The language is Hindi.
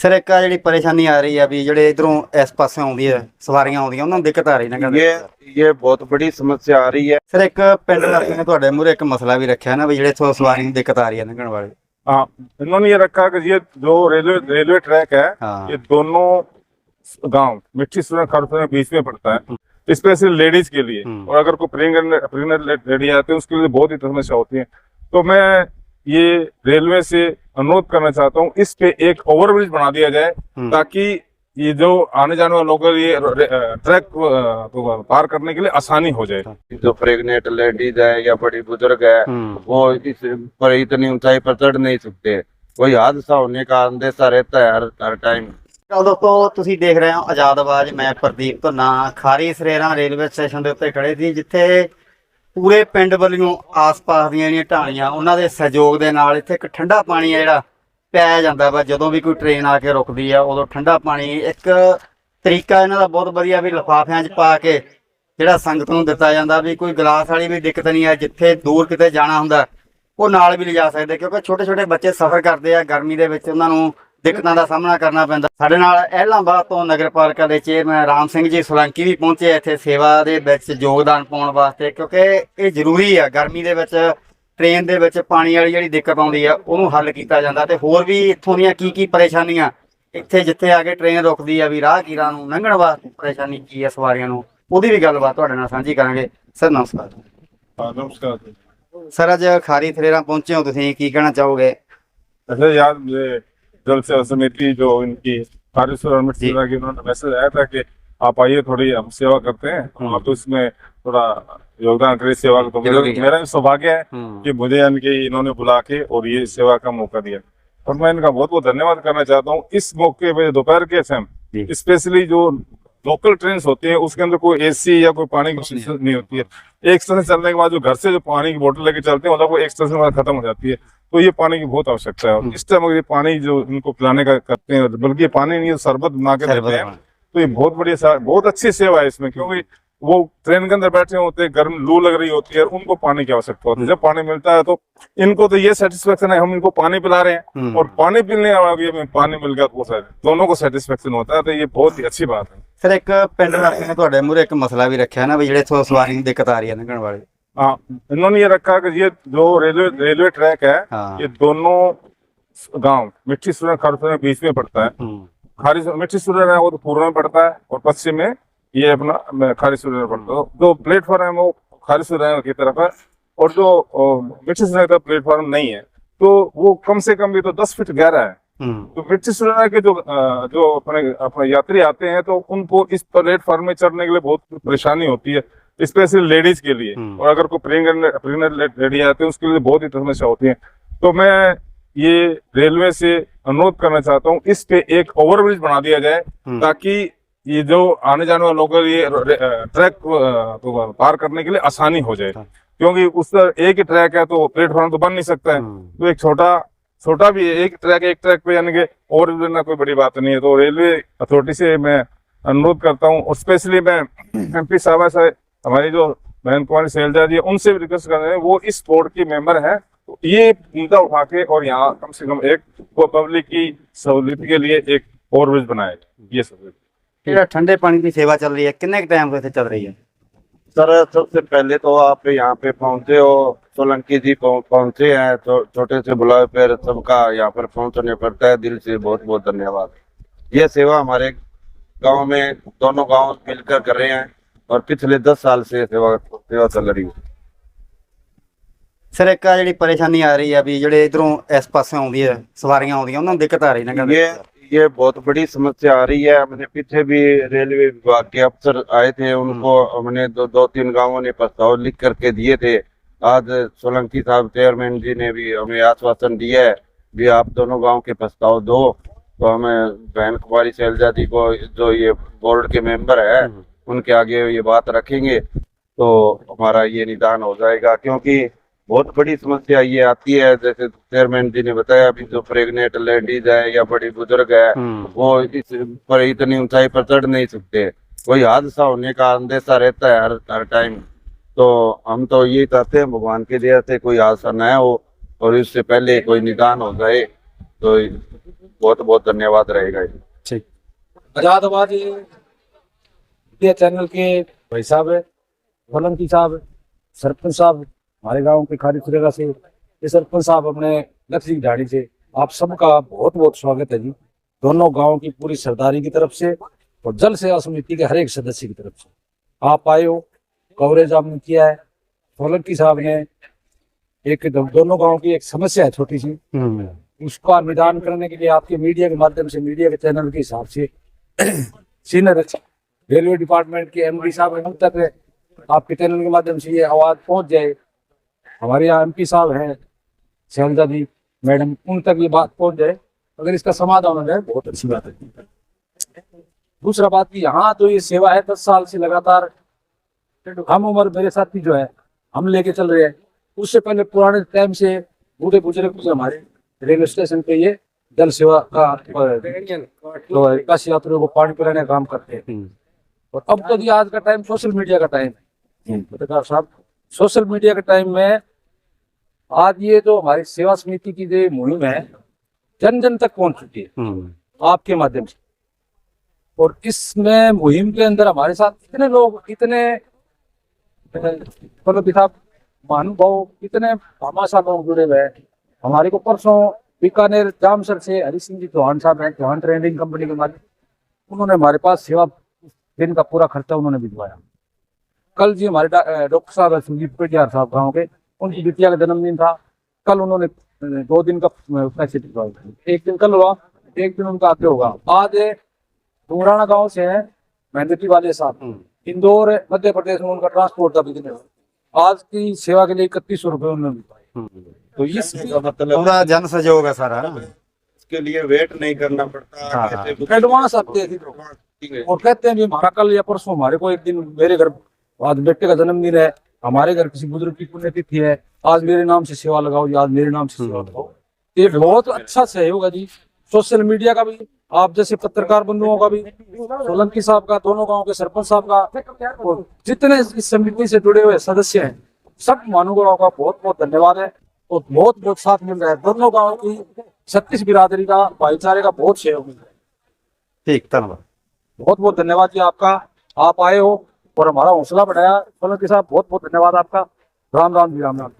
सर एक ਜਿਹੜੀ ਪਰੇਸ਼ਾਨੀ ਆ ਰਹੀ ਆ ਵੀ ਜਿਹੜੇ ਇਧਰੋਂ ਇਸ ਪਾਸੇ ਆਉਂਦੀ ਹੈ ਸਵਾਰੀਆਂ ਆਉਂਦੀਆਂ ਉਹਨਾਂ ਨੂੰ ਦਿੱਕਤ ਆ ਰਹੀ ਨਾ ਕਹਿੰਦੇ ये बहुत बड़ी समस्या आ रही है। ਸਰ ਇੱਕ ਪਿੰਡ ਵਾਸੀਆਂ ਨੇ ਤੁਹਾਡੇ ਮੂਹਰੇ ਇੱਕ ਮਸਲਾ ਵੀ ਰੱਖਿਆ ਨਾ ਵੀ ਜਿਹੜੇ ਇੱਥੋਂ ਸਵਾਰੀਆਂ ਨੂੰ ਦਿੱਕਤ ਆ ਰਹੀ ਹੈ ਲੰਘਣ ਵਾਲੇ। हाँ, इन्होंने ये रखा कि ये जो रेलवे ट्रैक है हाँ। ये दोनों गांव मिट्टी सूरन खरसों के बीच में पड़ता है, स्पेशली लेडीज के लिए। और अगर कोई प्रेग्नेंट लेडी आती है उसके लिए बहुत ही समस्या होती है। तो मैं ये रेलवे से अनुरोध करना चाहता हूँ इस पे एक ओवरब्रिज बना दिया जाए ताकि ये जो आने जाने वाले लोगों के लिए ट्रैक पार करने के लिए आसानी हो जाए। जो प्रेग्नेंट लेडीज है या बड़ी बुजुर्ग है वो इस पर इतनी ऊंचाई पर चढ़ नहीं सकते, कोई हादसा होने का अंदेशा रहता है हर टाइम। ਦੋਸਤੋ ਤੁਸੀਂ ਦੇਖ ਰਹੇ ਹੋ ਆਜ਼ਾਦ ਆਵਾਜ਼, ਮੈਂ ਪ੍ਰਦੀਪ ਧੁੰਨਾ ਖਾਰੀ ਸਰੇਰਾ ਰੇਲਵੇ ਸਟੇਸ਼ਨ ਦੇ ਉੱਤੇ ਖੜੇ ਸੀ ਜਿੱਥੇ ਪੂਰੇ ਪਿੰਡ ਵੱਲੋਂ ਆਸ-ਪਾਸ ਦੀਆਂ ਜਿਹੜੀਆਂ ਢਾਣੀਆਂ ਉਹਨਾਂ ਦੇ ਸਹਿਯੋਗ ਦੇ ਨਾਲ ਇੱਥੇ ਇੱਕ ਠੰਡਾ ਪਾਣੀ ਆ ਜਿਹੜਾ ਪਿਆ ਜਾਂਦਾ ਵਾ ਜਦੋਂ ਵੀ ਕੋਈ ਟ੍ਰੇਨ ਆ ਕੇ ਰੁਕਦੀ ਆ ਉਦੋਂ ਠੰਡਾ ਪਾਣੀ ਇੱਕ ਤਰੀਕਾ ਇਹਨਾਂ ਦਾ ਬਹੁਤ ਵਧੀਆ ਵੀ ਲਿਫਾਫਿਆਂ 'ਚ ਪਾ ਕੇ ਜਿਹੜਾ ਸੰਗਤ ਨੂੰ ਦਿੱਤਾ ਜਾਂਦਾ ਵੀ ਕੋਈ ਗਲਾਸ ਵਾਲੀ ਵੀ ਦਿੱਕਤ ਨਹੀਂ ਆ। ਜਿੱਥੇ ਦੂਰ ਕਿਤੇ ਜਾਣਾ ਹੁੰਦਾ ਉਹ ਨਾਲ ਵੀ ਲਿਜਾ ਸਕਦੇ ਕਿਉਂਕਿ ਛੋਟੇ ਛੋਟੇ ਬੱਚੇ ਸਫ਼ਰ ਕਰਦੇ ਆ ਗਰਮੀ ਦੇ ਵਿੱਚ ਉਹਨਾਂ ਨੂੰ ਦਿੱਕਤਾਂ ਦਾ ਸਾਹਮਣਾ ਕਰਨਾ ਪੈਂਦਾ। ਸਾਡੇ ਨਾਲ ਇਲਾਹਾਬਾਦ ਤੋਂ ਨਗਰਪਾਲਿਕਾ ਦੇ ਚੇਅਰਮੈਨ ਰਾਮ ਸਿੰਘ ਜੀ ਸੋਲੰਕੀ ਵੀ ਪਹੁੰਚੇ ਇੱਥੇ ਸੇਵਾ ਦੇ ਵਿੱਚ ਯੋਗਦਾਨ ਪਾਉਣ ਵਾਸਤੇ ਕਿਉਂਕਿ ਇਹ ਜ਼ਰੂਰੀ ਆ ਗਰਮੀ ਦੇ ਵਿੱਚ ट्रेन ਦੇ ਵਿੱਚ ਪਾਣੀ ਵਾਲੀ ਜਿਹੜੀ ਦਿੱਕਤ ਆਉਂਦੀ ਆ ਉਹਨੂੰ ਹੱਲ ਕੀਤਾ ਜਾਂਦਾ ਤੇ ਹੋਰ ਵੀ ਇੱਥੋਂ ਦੀਆਂ ਕੀ ਪਰੇਸ਼ਾਨੀਆਂ ਇੱਥੇ ਜਿੱਥੇ ਆ ਕੇ ਟ੍ਰੇਨ ਰੁਕਦੀ ਆ ਵੀ ਰਾਹਗੀਰਾਂ ਨੂੰ ਲੰਘਣ ਵਾਸਤੇ ਪਰੇਸ਼ਾਨੀ ਕੀ ਆ ਸਵਾਰੀਆਂ ਨੂੰ ਉਹਦੀ ਵੀ ਗੱਲਬਾਤ ਤੁਹਾਡੇ ਨਾਲ ਸਾਂਝੀ ਕਰਾਂਗੇ। ਸਰ ਨਮਸਕਾਰ। हाँ, नमस्कार। ਸਰ ਅੱਜ ਖਾਰੀ ਥਰੇਰਾ ਪਹੁੰਚੇ ਹੋ ਤੁਸੀਂ ਕੀ ਕਹਿਣਾ ਚਾਹੋਗੇ? अच्छा यार, मुझे जल सेवा समिति जो इनकी कार्यसर की उन्होंने मैसेज आया था कि आप आइए थोड़ी हम सेवा करते हैं आप तो इसमें थोड़ा योगदान करिए सेवा का। तो मेरा सौभाग्य है कि मुझे इनके इन्होंने बुला के और ये सेवा का मौका दिया और मैं इनका बहुत बहुत धन्यवाद करना चाहता हूँ। इस मौके पे दोपहर के समय स्पेशली जो लोकल ट्रेन होती है उसके अंदर कोई एसी या कोई पानी की फैसिलिटी नहीं होती है। एक स्टेशन चलने के बाद जो घर से जो पानी की बोतल लेके चलते हैं मतलब वो एक स्टेशन के बाद खत्म हो जाती है, तो ये पानी की बहुत आवश्यकता है। और इस टाइम ये पानी जो इनको पिलाने का करते हैं बल्कि ये पानी नहीं शरबत बना के देते हैं तो ये बहुत बढ़िया बहुत अच्छी सेवा है इसमें क्योंकि वो ट्रेन के अंदर बैठे होते हैं गर्म लू लग रही होती है उनको पानी की आवश्यकता होती है। जब पानी मिलता है तो इनको तो ये सेटिस्फेक्शन है हम इनको पानी पिला रहे हैं और पानी पीने वाले पानी मिल गया तो दोनों को सेटिस्फेक्शन होता है, तो ये बहुत ही अच्छी बात है। ਸਰ ਇੱਕ ਪਿੰਡ ਵਾਸੀਆਂ ਨੇ ਤੁਹਾਡੇ ਮੂਹਰੇ ਇੱਕ ਮਸਲਾ ਵੀ ਰੱਖਿਆ ਨਾ ਵੀ ਜਿਹੜੇ ਇੱਥੋਂ ਸਵਾਰੀ ਨੂੰ ਦਿੱਕਤ ਆ ਰਹੀ ਹੈ ਲੰਘਣ ਵਾਲੇ। हाँ, इन्होंने ये रखा कि ये जो रेलवे ट्रैक है ये दोनों गांव मिट्टी सूरन खरसों के बीच में पड़ता है। खारी मिट्टी सूरन है वो तो पूर्व में पड़ता है और पश्चिम में ये अपना खारी सूरन में पड़ता है। जो प्लेटफॉर्म है वो खारी सूरन की तरफ है और जो मिट्टी सूरन की तरफ प्लेटफॉर्म नहीं है तो वो कम से कम भी तो 10 फीट गहरा है। तो मिट्टी सूरन के जो अपने यात्री आते हैं तो उनको इस प्लेटफॉर्म में चढ़ने के लिए बहुत परेशानी होती है स्पेशली लेडीज के लिए। और अगर कोई प्रेग्नेंट लेडी आती है उसके लिए बहुत ही समस्या होती है। तो मैं ये रेलवे से अनुरोध करना चाहता हूँ इस पे एक ओवरब्रिज बना दिया जाए ताकि ये जो आने जाने वाले लोगों के लिए ट्रैक पार करने के लिए आसानी हो जाए क्योंकि उस एक ही ट्रैक है तो प्लेटफॉर्म तो बन नहीं सकता है। तो एक छोटा भी एक ट्रैक पे यानी कि ओवरब्रिज बनना कोई बड़ी बात नहीं है। तो रेलवे अथॉरिटी से मैं अनुरोध करता हूँ और स्पेशली मैं MP साहब से हमारी जो बहन कुमारी शैलजा जी उनसे भी रिक्वेस्ट कर रहे हैं वो इस बोर्ड की मेंबर है तो ये मुद्दा उठा के और यहाँ कम से कम एक पब्लिक की सहूलियत के लिए एक ओवरब्रिज बनाए। ये सब ਜਿਹੜਾ ਠੰਡੇ ਪਾਣੀ ਦੀ ਸੇਵਾ ਚੱਲ ਰਹੀ ਹੈ ਕਿੰਨੇ ਟਾਈਮ ਤੋਂ ਇੱਥੇ ਚੱਲ ਰਹੀ ਹੈ? सर सबसे पहले तो आप यहाँ पे पहुँचे हो, सोलंकी जी पहुँचे हैं तो छोटे से बुलाए फिर सबका यहाँ पर पहुँचने पड़ता है। दिल से बहुत बहुत धन्यवाद। ये सेवा हमारे गांव में दोनों गांव मिलकर कर रहे हैं और पिछले 10 साल से सेवा चल रही है। ਸਰ ਇੱਕ ਜਿਹੜੀ ਪਰੇਸ਼ਾਨੀ ਆ ਰਹੀ ਆ ਵੀ ਜਿਹੜੇ ਇਧਰੋਂ ਇਸ ਪਾਸੇ ਆਉਂਦੀ ਹੈ ਸਵਾਰੀਆਂ ਆਉਂਦੀਆਂ ਉਹਨਾਂ ਨੂੰ ਦਿੱਕਤ ਆ ਰਹੀ ਨਾ ਕਹਿੰਦੇ ये बहुत बड़ी समस्या आ रही है। हमने पीछे भी रेलवे विभाग के अफसर आए थे उनको हमने दो तीन गांवों ने प्रस्ताव लिख करके दिए थे। आज सोलंकी साहब चेयरमैन जी ने भी हमें आश्वासन दिया है भी आप दोनों गांव के प्रस्ताव दो तो हमें बहन कुमारी शैलजा जी को जो ये बोर्ड के मेंबर है उनके आगे ये बात रखेंगे तो हमारा ये निदान हो जाएगा क्योंकि बहुत बड़ी समस्या ये आती है। जैसे चेयरमैन जी ने बताया अभी जो प्रेग्नेंट लेडीज है या बड़ी बुजुर्ग है वो इस पर इतनी ऊंचाई पर चढ़ नहीं सकते, कोई हादसा होने का अंदेशा रहता है हर टाइम। तो हम तो ये चाहते हैं भगवान की दया से कोई हादसा न हो और इससे पहले कोई निदान हो जाए तो बहुत बहुत धन्यवाद रहेगा। ठीक। आजाद आवाज ये चैनल के भाई साहब है, सोलंकी साहब, सरपंच साहब हमारे गांव के खारी सुरेगा से, ये सरपंच साहब अपने लक्ष्य ढाणी से, आप सबका बहुत बहुत स्वागत है जी। दोनों गांव की पूरी सरदारी की तरफ से और जल सेवा समिति के हर एक सदस्य की तरफ से आप आए हो, कवरेज आपने किया है। सोलंकी साहब ने एक दोनों गांव की एक समस्या है छोटी सी, उसका निदान करने के लिए आपके मीडिया के माध्यम से, मीडिया के चैनल के हिसाब से सीनियर रेलवे डिपार्टमेंट के एमडी साहब हैं, उन तक आपके चैनल के माध्यम से ये आवाज पहुंच जाए। हमारे यहाँ एमपी साहब हैं शैलजा जी मैडम, उन तक ये बात पहुंच जाए, अगर इसका समाधान हो जाए बहुत अच्छी बात है। दूसरा बात की यहाँ तो ये सेवा है 10 साल से लगातार, हम उम्र मेरे साथी जो है हम लेके चल रहे हैं। उससे पहले पुराने टाइम से बूढ़े बुजुर्ग हमारे रेलवे स्टेशन पे ये जल सेवा का तो काशी यात्रियों को पानी पिलाने का काम करते हैं। और अब तो आज का टाइम सोशल मीडिया का टाइम है पत्रकार साहब, सोशल मीडिया के टाइम में आज ये जो हमारी सेवा समिति की जो मुहिम है जन जन तक पहुंच चुकी है आपके माध्यम से। और इसमें मुहिम के अंदर हमारे साथ इतने लोग, इतने साहब महानुभाव, इतने भामाशाह लोग जुड़े हुए हैं। हमारे को परसों बीकानेर जामसर से हरी सिंह जी चौहान साहब हैं, चौहान ट्रेडिंग कंपनी के माध्यम, उन्होंने हमारे पास सेवा दिन का पूरा खर्चा उन्होंने भिजवाया। कल जी हमारे डॉक्टर साहब है संजीव पेटियार साहब गाँव के, उनकी बिटिया का जन्मदिन था, कल उन्होंने 2 दिन का पैसे भिजवाए। एक दिन कल हुआ, एक दिन उनका आगे होगा। आज डूंगराना गांव से है मेहनती वाले साहब, इंदौर मध्य प्रदेश में उनका ट्रांसपोर्ट का बिजनेस, आज की सेवा के लिए 3100 रुपए उन्होंने भिजवाए। तो इस मतलब पूरा जन सहयोग है सारा। इसके लिए वेट नहीं करना पड़ता, हाँ। एडवांस आते हैं और कहते हैं भी हमारा कल या परसों, हमारे को एक दिन मेरे घर आज बेटे का जन्मदिन है, हमारे घर किसी बुजुर्ग की पुण्यतिथि है, आज मेरे नाम से सेवा लगाओ, या आज मेरे नाम से सेवा लगाओ। ये बहुत अच्छा सहयोग है जी, सोशल मीडिया का भी, आप जैसे पत्रकार बंधुओं का भी, सोलंकी साहब का, दोनों गांव के सरपंच साहब का, और जितने इस समिति से जुड़े हुए सदस्य हैं, सब महानुभावों का बहुत बहुत धन्यवाद है। और बहुत बहुत साथ मिल रहा है, दोनों गाँव की 36 बिरादरी का भाईचारे का बहुत सहयोग मिल रहा है। ठीक, धन्यवाद, बहुत बहुत धन्यवाद जी आपका, आप आए हो और हमारा हौसला बढ़ाया। सोलंकी साहब बहुत बहुत धन्यवाद आपका। राम राम जी, राम राम।